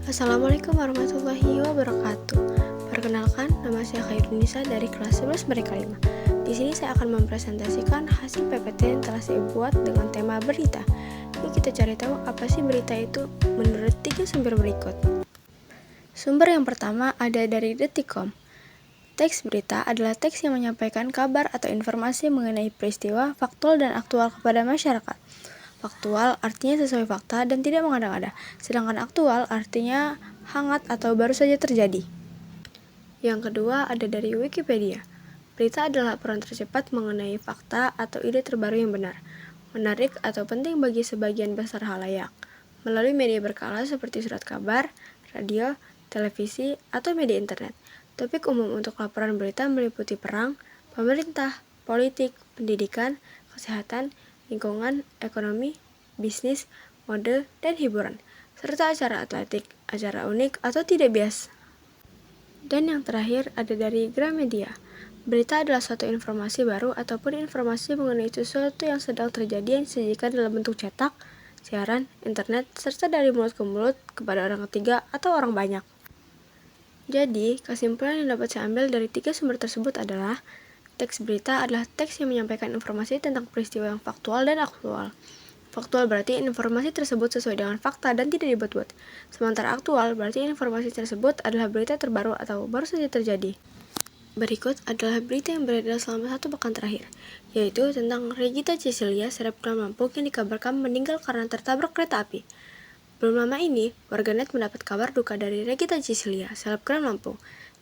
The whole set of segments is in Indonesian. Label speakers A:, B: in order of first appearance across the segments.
A: Assalamualaikum warahmatullahi wabarakatuh. Perkenalkan, nama saya Khairunisa dari kelas 11 Merdeka 5. Di sini saya akan mempresentasikan hasil PPT yang telah saya buat dengan tema berita. Yuk kita cari tahu apa sih berita itu menurut 3 sumber berikut. Sumber yang pertama ada dari Detik.com. Teks berita adalah teks yang menyampaikan kabar atau informasi mengenai peristiwa, faktual dan aktual kepada masyarakat. Faktual artinya sesuai fakta dan tidak mengada-ngada, sedangkan aktual artinya hangat atau baru saja terjadi. Yang kedua ada dari Wikipedia. Berita adalah laporan tercepat mengenai fakta atau ide terbaru yang benar, menarik atau penting bagi sebagian besar halayak, melalui media berkala seperti surat kabar, radio, televisi, atau media internet. Topik umum untuk laporan berita meliputi perang, pemerintah, politik, pendidikan, kesehatan, lingkungan, ekonomi, bisnis, mode, dan hiburan, serta acara atletik, acara unik atau tidak bias. Dan yang terakhir ada dari Gramedia. Berita adalah suatu informasi baru ataupun informasi mengenai sesuatu yang sedang terjadi yang disajikan dalam bentuk cetak, siaran, internet, serta dari mulut ke mulut kepada orang ketiga atau orang banyak. Jadi, kesimpulan yang dapat saya ambil dari 3 sumber tersebut adalah teks berita adalah teks yang menyampaikan informasi tentang peristiwa yang faktual dan aktual. Faktual berarti informasi tersebut sesuai dengan fakta dan tidak dibuat-buat. Sementara aktual berarti informasi tersebut adalah berita terbaru atau baru saja terjadi. Berikut adalah berita yang beredar selama 1 pekan terakhir, yaitu tentang Regita Cecilia, selebgram Lampung yang dikabarkan meninggal karena tertabrak kereta api. Belum lama ini, warganet mendapat kabar duka dari Regita Cecilia, selebgram Lampung.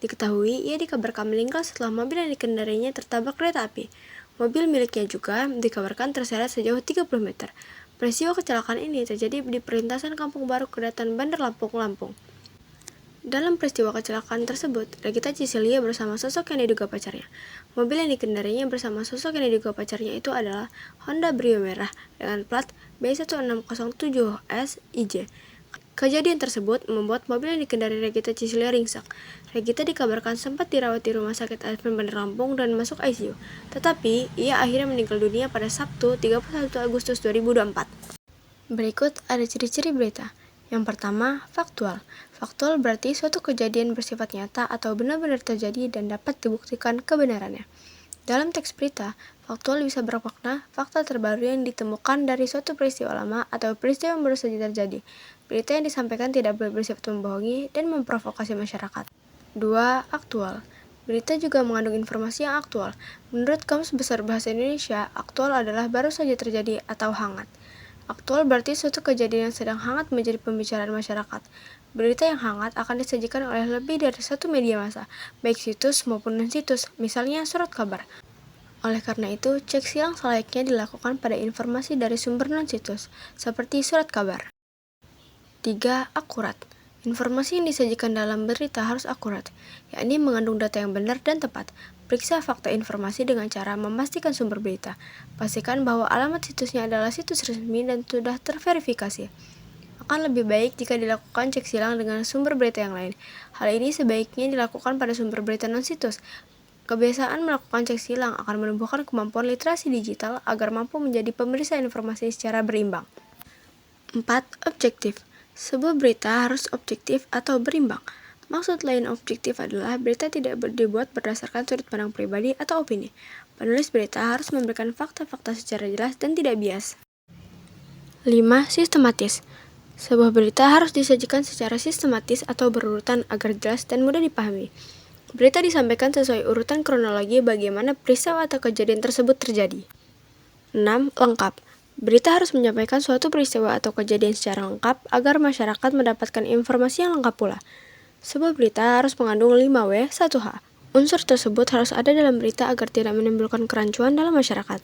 A: Diketahui, ia dikabarkan meninggal setelah mobil yang dikendarainya tertabrak kereta api. Mobil miliknya juga dikabarkan terseret sejauh 30 meter. Peristiwa kecelakaan ini terjadi di perlintasan Kampung Baru Kedatan Bandar Lampung, Lampung. Dalam peristiwa kecelakaan tersebut, Regita Cecilia bersama sosok yang diduga pacarnya. Mobil yang dikendarainya bersama sosok yang diduga pacarnya itu adalah Honda Brio merah dengan plat B1607S IJ. Kejadian tersebut membuat mobil yang dikendarai Regita Cecilia ringsek. Regita dikabarkan sempat dirawat di Rumah Sakit Advent Bandar Lampung dan masuk ICU. Tetapi, ia akhirnya meninggal dunia pada Sabtu 31 Agustus 2024. Berikut ada ciri-ciri berita. Yang pertama, faktual. Faktual berarti suatu kejadian bersifat nyata atau benar-benar terjadi dan dapat dibuktikan kebenarannya. Dalam teks berita, faktual bisa bermakna fakta terbaru yang ditemukan dari suatu peristiwa lama atau peristiwa yang baru saja terjadi. Berita yang disampaikan tidak boleh bersifat membohongi dan memprovokasi masyarakat. 2. Aktual. Berita juga mengandung informasi yang aktual. Menurut Kamus Besar Bahasa Indonesia, aktual adalah baru saja terjadi atau hangat. Aktual berarti suatu kejadian yang sedang hangat menjadi pembicaraan masyarakat. Berita yang hangat akan disajikan oleh lebih dari satu media massa, baik situs maupun non-situs, misalnya surat kabar. Oleh karena itu, cek silang selayaknya dilakukan pada informasi dari sumber non-situs, seperti surat kabar. 3. Akurat. Informasi yang disajikan dalam berita harus akurat, yakni mengandung data yang benar dan tepat. Periksa fakta informasi dengan cara memastikan sumber berita. Pastikan bahwa alamat situsnya adalah situs resmi dan sudah terverifikasi. Akan lebih baik jika dilakukan cek silang dengan sumber berita yang lain. Hal ini sebaiknya dilakukan pada sumber berita non-situs. Kebiasaan melakukan cek silang akan menumbuhkan kemampuan literasi digital agar mampu menjadi pemeriksa informasi secara berimbang. 4. Objektif. Sebuah berita harus objektif atau berimbang. Maksud lain objektif adalah berita tidak dibuat berdasarkan sudut pandang pribadi atau opini. Penulis berita harus memberikan fakta-fakta secara jelas dan tidak bias. 5. Sistematis. Sebuah berita harus disajikan secara sistematis atau berurutan agar jelas dan mudah dipahami. Berita disampaikan sesuai urutan kronologi bagaimana peristiwa atau kejadian tersebut terjadi. 6. Lengkap. Berita harus menyampaikan suatu peristiwa atau kejadian secara lengkap agar masyarakat mendapatkan informasi yang lengkap pula. Sebuah berita harus mengandung 5W, 1H. Unsur tersebut harus ada dalam berita agar tidak menimbulkan kerancuan dalam masyarakat.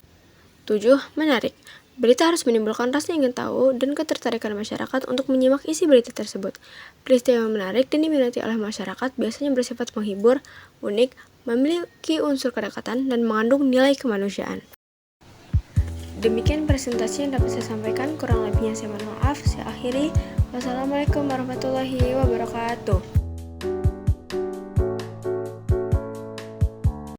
A: 7. Menarik. Berita harus menimbulkan rasa ingin tahu dan ketertarikan masyarakat untuk menyimak isi berita tersebut. Peristiwa yang menarik dan diminati oleh masyarakat biasanya bersifat menghibur, unik, memiliki unsur kedekatan, dan mengandung nilai kemanusiaan. Demikian presentasi yang dapat saya sampaikan, kurang lebihnya saya mohon maaf. Saya akhiri. Wassalamualaikum warahmatullahi wabarakatuh.